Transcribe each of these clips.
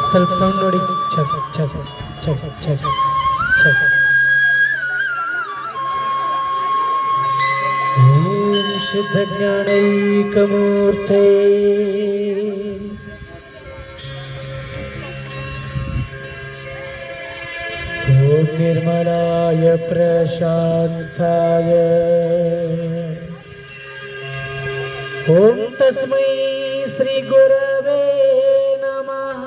ಸ್ವಲ್ಪ ಸೌಂಡ್ ನೋಡಿ. ಛ ಛ ಛ ಛ ಛ ಛ. ಓಂ ಶುದ್ಧ ಜ್ಞಾನೈಕಮೂರ್ತೆ ಓಂ ನಿರ್ಮಲಾಯ ಪ್ರಶಾಂತಾಯ ಓಂ ತಸ್ಮೈ ಶ್ರೀ ಗುರವೇ ನಮಃ.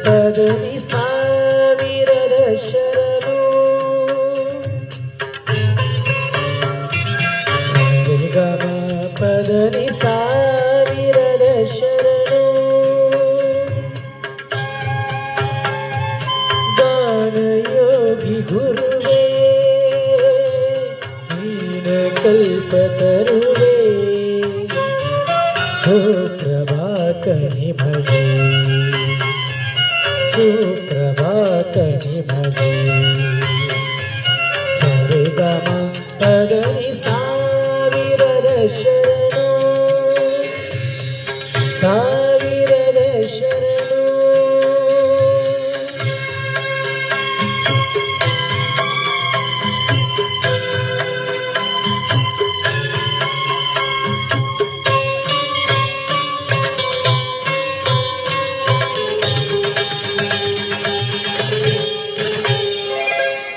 ಪದನಿ ಸಾವಿರದ ಶರಣು ಸರಿಗಮ ಪದನಿ ಸಾವಿರದ ಶರಣು ಗಾನಯೋಗಿ ಗುರುವೇ ನೀನ ಕಲ್ಪತರುವೇ ಸುಪ್ರಭಾತನಿ ಭಜೆ ಸುಪ್ರಭಾತನಿ ಭಜೆ ಸರಿಗಮ ಪದನಿ ಸಾವಿರದ ಶರಣು ಸಾವಿರದ ಶರಣು.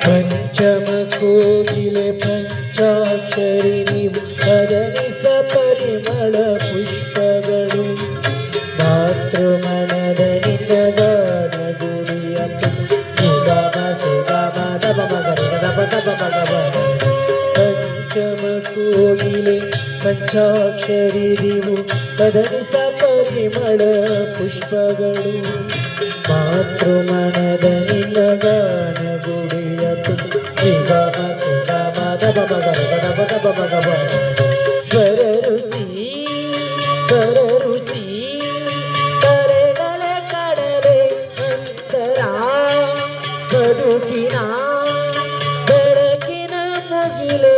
ಪಂಚಮ ಕೋಗಿಲೆ ಪಂಚಾಕ್ಷರಿ ನೀವು ಪದನಿಸ ಪರಿಮಳ ಪುಷ್ಪಗಳು ಮಾತೃಮನದ ನಿಂದಗಾನ ಗುರಿಯ ನಿಗಮ ಸುಗಮ ದಬ ಭಗವ. ಪಂಚಮ ಕೋಗಿಲೆ ಪಂಚಾಕ್ಷರಿ ನೀವು ಪದನಿಸ ಪರಿಮಳ ಪುಷ್ಪಗಳು ಮಾತೃಮನದ ನಿಂದಗಾನ ಗುರಿಯ ನಿಗಮ ಸುಗಮ ದಬ ಭಗವ. ಸ್ವರ ಋಷಿ ಕರೆಗಲೆ ಕಡಲೆ ಅಂತರ ಬದುಕಿನ ಬೆಳಕಿನ ಮುಗಿಲೆ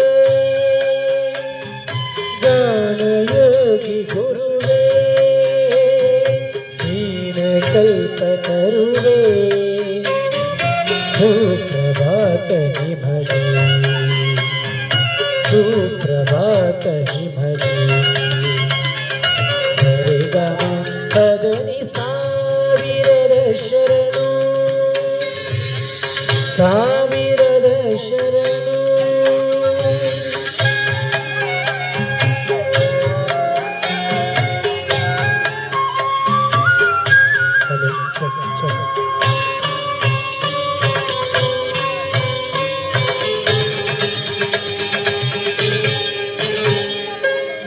ಗಾನಯೋಗಿ ಗುರುವೇ ನೀನ ಕಲ್ಪತರುವೇ ಸುಪ್ರಭಾತನಿ ಭಜೆ ಸುಪ್ರಭಾತನಿ ಭಜೆ ಸರಿಗಮ ಪದನಿ ಸಾವಿರದ ಶರಣು ಸಾವಿರದ ಶರಣು.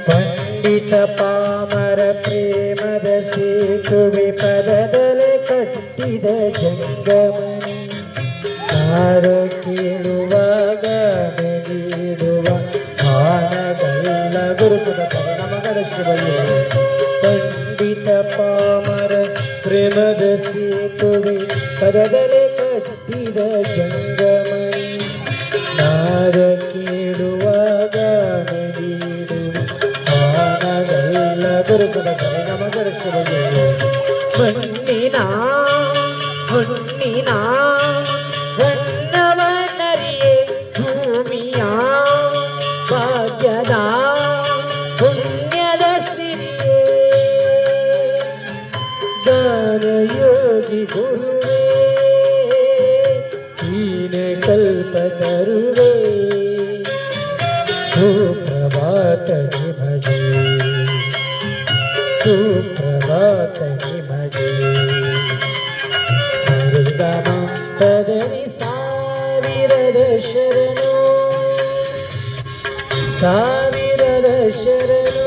ಪಂಡಿತ ಪಾಮರ ಪ್ರೇಮದ ಸೇತುವೆ ಪದದಲೆ ಕಟ್ಟಿದ ಜಂಗಮನಿ ನಾರ ಕೇಳುವಾಗ ನೀಡುವ ಆನಗಲ್ಲ ಗುರುಸುತ ನಮಗದ ಶಿವಯ್ಯ. ಪಂಡಿತ ಪಾಮರ ಪ್ರೇಮದ ಸೇತುವೆ ಪದದಲೆ ಕಟ್ಟಿದ ಜಂಗಮನಿ ನಾರ ಕೇಳುವಾಗ ಗುರುಸುತ ನಮಗದ ಶಿವಯ್ಯ. ಮಣ್ಣಿನ ಹೊನ್ನಿನ ಹೊನ್ನವನರಿಯೇ ಭೂಮಿಯ ಭಾಗ್ಯದ ಪುಣ್ಯದ ಸಿರಿಯೇ ಗಾನಯೋಗಿ ಗುರುವೇ ನೀನ ಕಲ್ಪತರುವೇ ಸುಪ್ರಭಾತನಿ ಭಜೆ ಸುಪ್ರಭಾತನಿ ಭಜೆ ಸರಿಗಮ ಪದನಿ ಸಾವಿರದ ಶರಣು ಸಾವಿರದ ಶರಣು.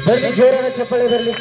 ಬರಲಿ ಜೋರಾದ ಚಪ್ಪಾಳೆ ಬರಲಿ.